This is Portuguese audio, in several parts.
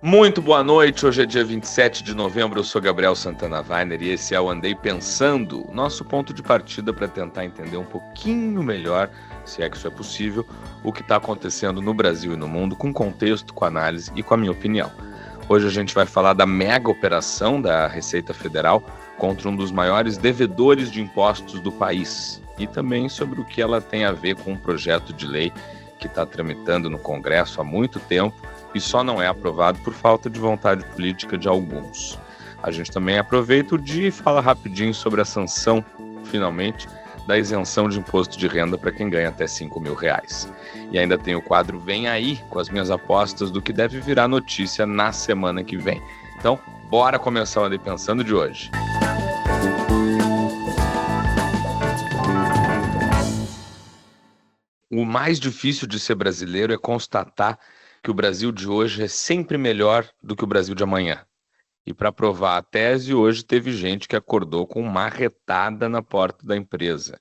Muito boa noite, hoje é dia 27 de novembro, eu sou Gabriel Santana Weiner e esse é o Andei Pensando, nosso ponto de partida para tentar entender um pouquinho melhor, se é que isso é possível, o que está acontecendo no Brasil e no mundo, com contexto, com análise e com a minha opinião. Hoje a gente vai falar da mega operação da Receita Federal contra um dos maiores devedores de impostos do país e também sobre o que ela tem a ver com um projeto de lei que está tramitando no Congresso há muito tempo e só não é aprovado por falta de vontade política de alguns. A gente também aproveita o dia e fala rapidinho sobre a sanção, finalmente, da isenção de imposto de renda para quem ganha até R$5.000. E ainda tem o quadro Vem Aí, com as minhas apostas do que deve virar notícia na semana que vem. Então, bora começar o Andei Pensando de hoje. O mais difícil de ser brasileiro é constatar que o Brasil de hoje é sempre melhor do que o Brasil de amanhã. E para provar a tese, hoje teve gente que acordou com marretada na porta da empresa.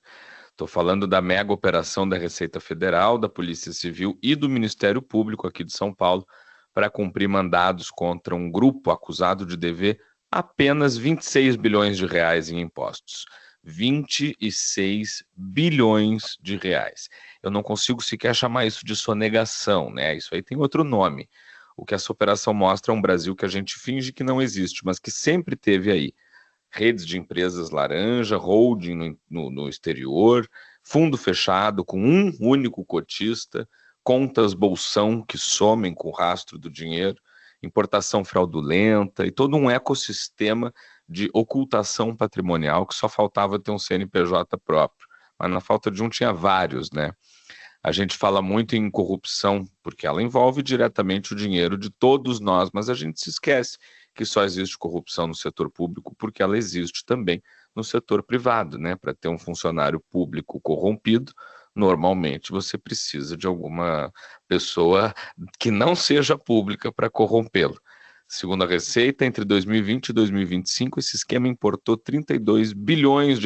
Estou falando da mega operação da Receita Federal, da Polícia Civil e do Ministério Público aqui de São Paulo para cumprir mandados contra um grupo acusado de dever apenas R$26 bilhões em impostos. 26 bilhões de reais. Eu não consigo sequer chamar isso de sonegação, né? Isso aí tem outro nome. O que essa operação mostra é um Brasil que a gente finge que não existe, mas que sempre teve aí. Redes de empresas laranja, holding no exterior, fundo fechado com um único cotista, contas bolsão que somem com o rastro do dinheiro, importação fraudulenta e todo um ecossistema de ocultação patrimonial que só faltava ter um CNPJ próprio. Mas na falta de um tinha vários, né? A gente fala muito em corrupção porque ela envolve diretamente o dinheiro de todos nós, mas a gente se esquece que só existe corrupção no setor público porque ela existe também no setor privado, né? Para ter um funcionário público corrompido, normalmente você precisa de alguma pessoa que não seja pública para corrompê-lo. Segundo a Receita, entre 2020 e 2025, esse esquema importou R$32 bilhões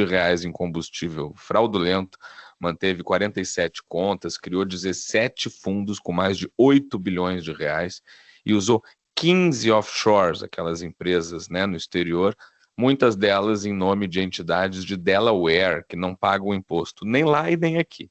em combustível fraudulento, manteve 47 contas, criou 17 fundos com mais de R$8 bilhões e usou 15 offshores, aquelas empresas, né, no exterior, muitas delas em nome de entidades de Delaware, que não pagam imposto nem lá e nem aqui.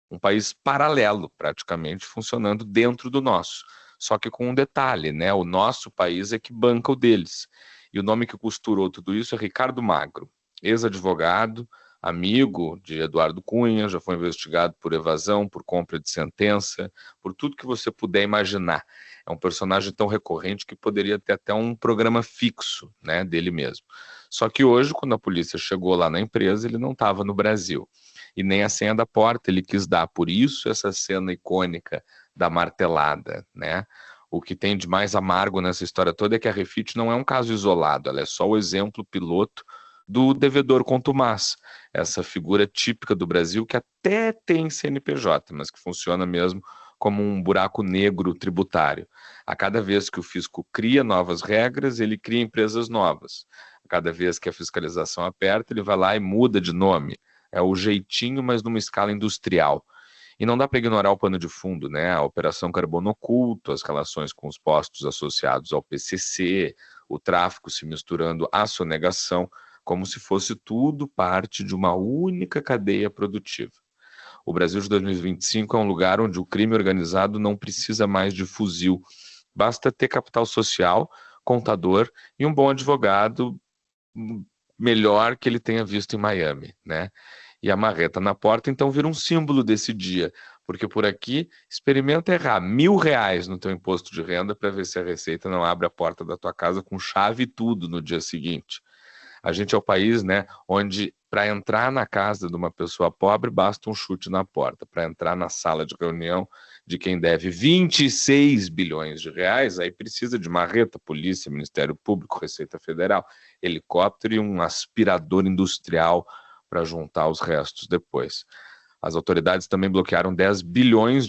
Um país paralelo, praticamente, funcionando dentro do nosso. Só que com um detalhe, né? O nosso país é que banca o deles. E o nome que costurou tudo isso é Ricardo Magro, ex-advogado, amigo de Eduardo Cunha, já foi investigado por evasão, por compra de sentença, por tudo que você puder imaginar. É um personagem tão recorrente que poderia ter até um programa fixo, né, dele mesmo. Só que hoje, quando a polícia chegou lá na empresa, ele não estava no Brasil. E nem a senha da porta ele quis dar. Por isso essa cena icônica da martelada, né? O que tem de mais amargo nessa história toda é que a Refit não é um caso isolado, ela é só o exemplo piloto do devedor contumaz, essa figura típica do Brasil que até tem CNPJ, mas que funciona mesmo como um buraco negro tributário. A cada vez que o fisco cria novas regras, ele cria empresas novas. A cada vez que a fiscalização aperta, ele vai lá e muda de nome. É o jeitinho, mas numa escala industrial. E não dá para ignorar o pano de fundo, né? A Operação Carbono Oculto, as relações com os postos associados ao PCC, o tráfico se misturando à sonegação, como se fosse tudo parte de uma única cadeia produtiva. O Brasil de 2025 é um lugar onde o crime organizado não precisa mais de fuzil. Basta ter capital social, contador e um bom advogado, melhor que ele tenha visto em Miami, né? E a marreta na porta, então, vira um símbolo desse dia, porque por aqui, experimenta errar R$1.000 no teu imposto de renda para ver se a Receita não abre a porta da tua casa com chave e tudo no dia seguinte. A gente é o país, né, onde para entrar na casa de uma pessoa pobre basta um chute na porta. Para entrar na sala de reunião de quem deve R$26 bilhões, aí precisa de marreta, polícia, Ministério Público, Receita Federal, helicóptero e um aspirador industrial para juntar os restos depois. As autoridades também bloquearam R$10 bilhões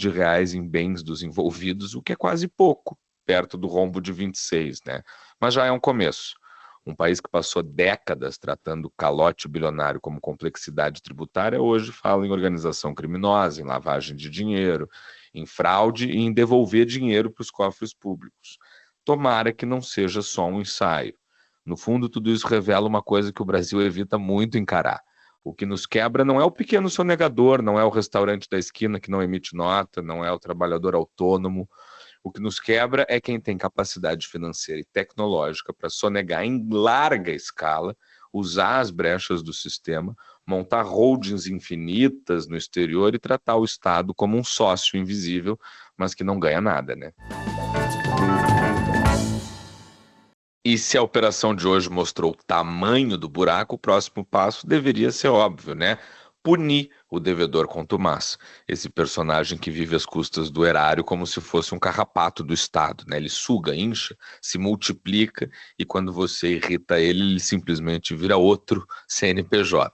em bens dos envolvidos, o que é quase pouco, perto do rombo de 26, né? Mas já é um começo. Um país que passou décadas tratando o calote bilionário como complexidade tributária, hoje fala em organização criminosa, em lavagem de dinheiro, em fraude e em devolver dinheiro para os cofres públicos. Tomara que não seja só um ensaio. No fundo, tudo isso revela uma coisa que o Brasil evita muito encarar. O que nos quebra não é o pequeno sonegador, não é o restaurante da esquina que não emite nota, não é o trabalhador autônomo. O que nos quebra é quem tem capacidade financeira e tecnológica para sonegar em larga escala, usar as brechas do sistema, montar holdings infinitas no exterior e tratar o Estado como um sócio invisível, mas que não ganha nada, né? E se a operação de hoje mostrou o tamanho do buraco, o próximo passo deveria ser óbvio, né? Punir o devedor contumaz, esse personagem que vive às custas do erário como se fosse um carrapato do Estado, né? Ele suga, incha, se multiplica e quando você irrita ele, ele simplesmente vira outro CNPJ.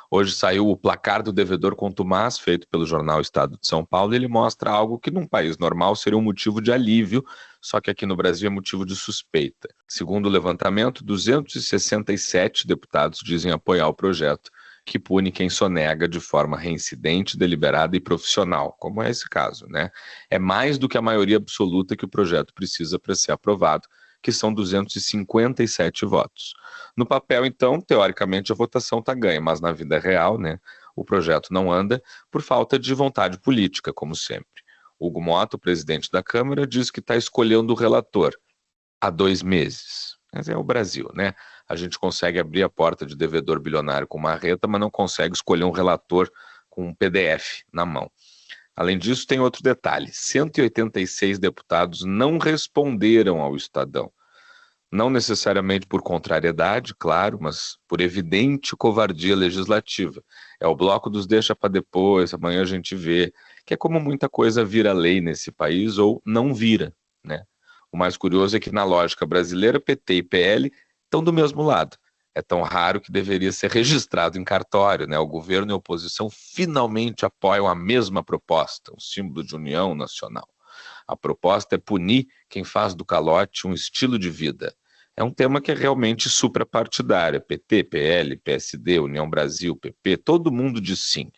Hoje saiu o placar do devedor contumaz, feito pelo jornal Estado de São Paulo, e ele mostra algo que num país normal seria um motivo de alívio, só que aqui no Brasil é motivo de suspeita. Segundo o levantamento, 267 deputados dizem apoiar o projeto, que pune quem sonega de forma reincidente, deliberada e profissional, como é esse caso, né? É mais do que a maioria absoluta que o projeto precisa para ser aprovado, que são 257 votos. No papel, então, teoricamente, a votação está ganha, mas na vida real, né, o projeto não anda por falta de vontade política, como sempre. Hugo Mota, o presidente da Câmara, diz que está escolhendo o relator há 2 meses. Mas é o Brasil, né? A gente consegue abrir a porta de devedor bilionário com marreta, mas não consegue escolher um relator com um PDF na mão. Além disso, tem outro detalhe: 186 deputados não responderam ao Estadão. Não necessariamente por contrariedade, claro, mas por evidente covardia legislativa. É o bloco dos deixa para depois, amanhã a gente vê, que é como muita coisa vira lei nesse país ou não vira, né? O mais curioso é que na lógica brasileira, PT e PL estão do mesmo lado. É tão raro que deveria ser registrado em cartório, né? O governo e a oposição finalmente apoiam a mesma proposta, um símbolo de união nacional. A proposta é punir quem faz do calote um estilo de vida. É um tema que é realmente suprapartidário. PT, PL, PSD, União Brasil, PP, todo mundo diz sim.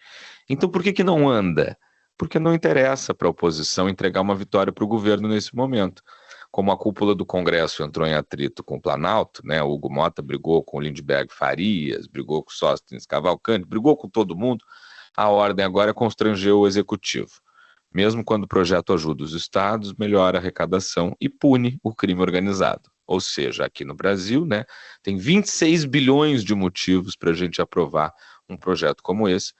Então por que que não anda? Porque não interessa para a oposição entregar uma vitória para o governo nesse momento. Como a cúpula do Congresso entrou em atrito com o Planalto, né? O Hugo Mota brigou com o Lindbergh Farias, brigou com o Sóstenes Cavalcante, brigou com todo mundo. A ordem agora é constranger o executivo. Mesmo quando o projeto ajuda os estados, melhora a arrecadação e pune o crime organizado. Ou seja, aqui no Brasil, né, tem 26 bilhões de motivos para a gente aprovar um projeto como esse,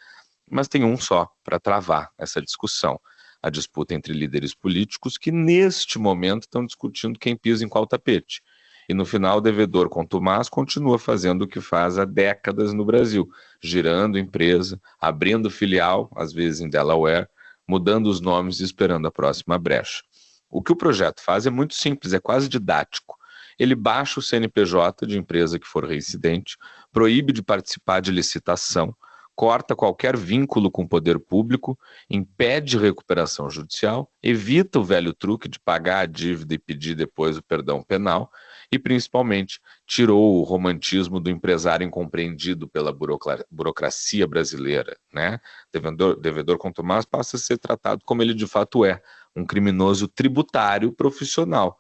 mas tem um só para travar essa discussão. A disputa entre líderes políticos que, neste momento, estão discutindo quem pisa em qual tapete. E no final, o devedor contumaz continua fazendo o que faz há décadas no Brasil, girando empresa, abrindo filial, às vezes em Delaware, mudando os nomes e esperando a próxima brecha. O que o projeto faz é muito simples, é quase didático. Ele baixa o CNPJ de empresa que for reincidente, proíbe de participar de licitação, corta qualquer vínculo com o poder público, impede recuperação judicial, evita o velho truque de pagar a dívida e pedir depois o perdão penal e, principalmente, tirou o romantismo do empresário incompreendido pela burocracia brasileira, né? Devedor contumaz passa a ser tratado como ele de fato é, um criminoso tributário profissional.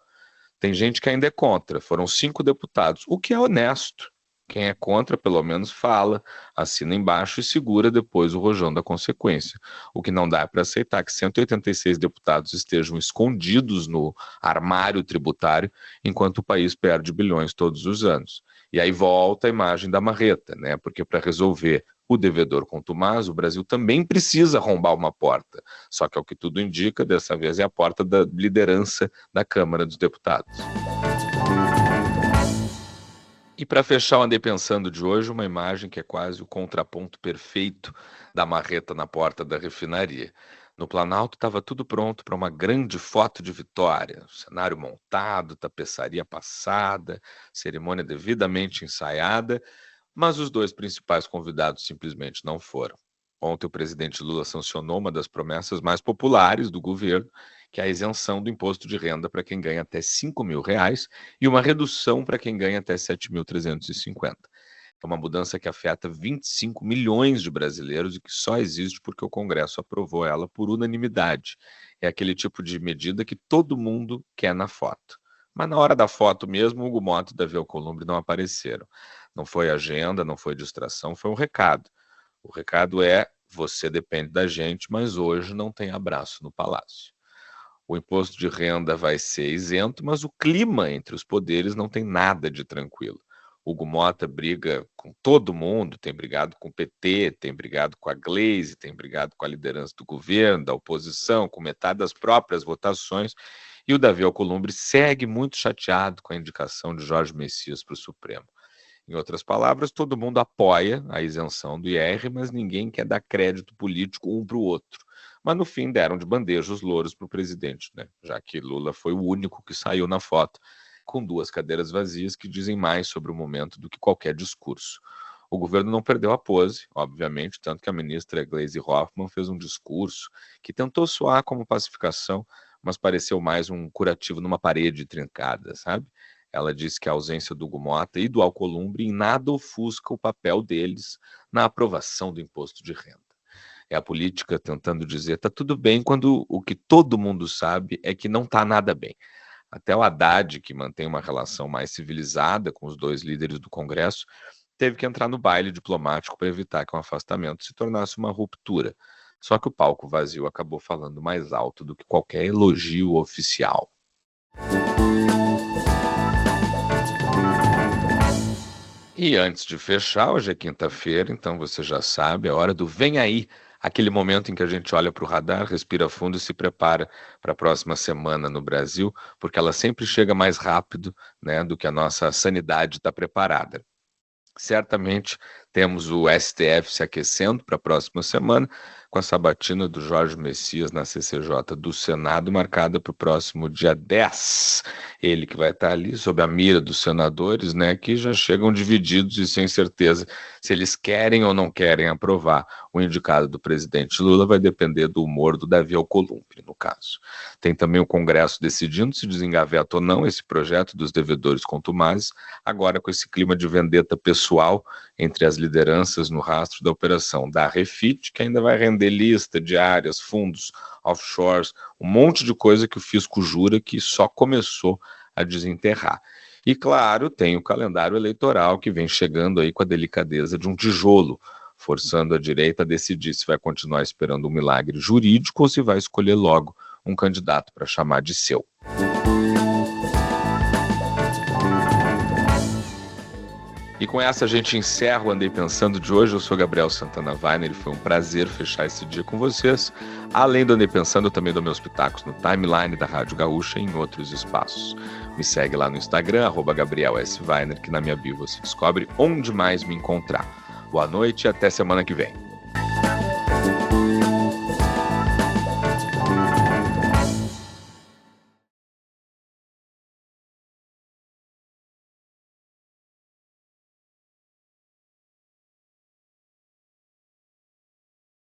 Tem gente que ainda é contra, foram 5 deputados, o que é honesto. Quem é contra, pelo menos fala, assina embaixo e segura depois o rojão da consequência. O que não dá para aceitar que 186 deputados estejam escondidos no armário tributário, enquanto o país perde bilhões todos os anos. E aí volta a imagem da marreta, né? Porque para resolver o devedor contumaz, o Brasil também precisa arrombar uma porta. Só que, ao que tudo indica, dessa vez é a porta da liderança da Câmara dos Deputados. E para fechar o Andei Pensando de hoje, uma imagem que é quase o contraponto perfeito da marreta na porta da refinaria. No Planalto estava tudo pronto para uma grande foto de vitória, cenário montado, tapeçaria passada, cerimônia devidamente ensaiada, mas os 2 principais convidados simplesmente não foram. Ontem o presidente Lula sancionou uma das promessas mais populares do governo, que é a isenção do imposto de renda para quem ganha até R$ 5.000 e uma redução para quem ganha até 7.350. É uma mudança que afeta 25 milhões de brasileiros e que só existe porque o Congresso aprovou ela por unanimidade. É aquele tipo de medida que todo mundo quer na foto. Mas na hora da foto mesmo, Hugo Mota e Davi Alcolumbre não apareceram. Não foi agenda, não foi distração, foi um recado. O recado é: você depende da gente, mas hoje não tem abraço no Palácio. O imposto de renda vai ser isento, mas o clima entre os poderes não tem nada de tranquilo. Hugo Mota briga com todo mundo, tem brigado com o PT, tem brigado com a Glaze, tem brigado com a liderança do governo, da oposição, com metade das próprias votações, e o Davi Alcolumbre segue muito chateado com a indicação de Jorge Messias para o Supremo. Em outras palavras, todo mundo apoia a isenção do IR, mas ninguém quer dar crédito político um para o outro. Mas no fim deram de bandeja os louros para o presidente, né? Já que Lula foi o único que saiu na foto, com 2 cadeiras vazias que dizem mais sobre o momento do que qualquer discurso. O governo não perdeu a pose, obviamente, tanto que a ministra Gleisi Hoffmann fez um discurso que tentou soar como pacificação, mas pareceu mais um curativo numa parede trincada, sabe? Ela disse que a ausência do Hugo Mota e do Alcolumbre em nada ofusca o papel deles na aprovação do imposto de renda. É a política tentando dizer: tá tudo bem, quando o que todo mundo sabe é que não tá nada bem. Até o Haddad, que mantém uma relação mais civilizada com os 2 líderes do Congresso, teve que entrar no baile diplomático para evitar que um afastamento se tornasse uma ruptura. Só que o palco vazio acabou falando mais alto do que qualquer elogio oficial. E antes de fechar, hoje é quinta-feira, então você já sabe, é hora do Vem Aí, aquele momento em que a gente olha para o radar, respira fundo e se prepara para a próxima semana no Brasil, porque ela sempre chega mais rápido, né, do que a nossa sanidade está preparada. Certamente temos o STF se aquecendo para a próxima semana, com a sabatina do Jorge Messias na CCJ do Senado, marcada para o próximo dia 10. Ele que vai estar ali sob a mira dos senadores, né, que já chegam divididos e sem certeza se eles querem ou não querem aprovar o indicado do presidente Lula. Vai depender do humor do Davi Alcolumbre, no caso. Tem também o Congresso decidindo se desengaveta ou não esse projeto dos devedores contumazes, agora com esse clima de vendetta pessoal entre as lideranças no rastro da operação da Refit, que ainda vai render lista, diárias, fundos, offshores, um monte de coisa que o fisco jura que só começou a desenterrar. E, claro, tem o calendário eleitoral que vem chegando aí com a delicadeza de um tijolo, forçando a direita a decidir se vai continuar esperando um milagre jurídico ou se vai escolher logo um candidato para chamar de seu. E com essa a gente encerra o Andei Pensando de hoje. Eu sou Gabriel Santana Weiner e foi um prazer fechar esse dia com vocês. Além do Andei Pensando, eu também dou meus pitacos no timeline da Rádio Gaúcha e em outros espaços. Me segue lá no Instagram, @GabrielSWeiner, que na minha bio você descobre onde mais me encontrar. Boa noite e até semana que vem.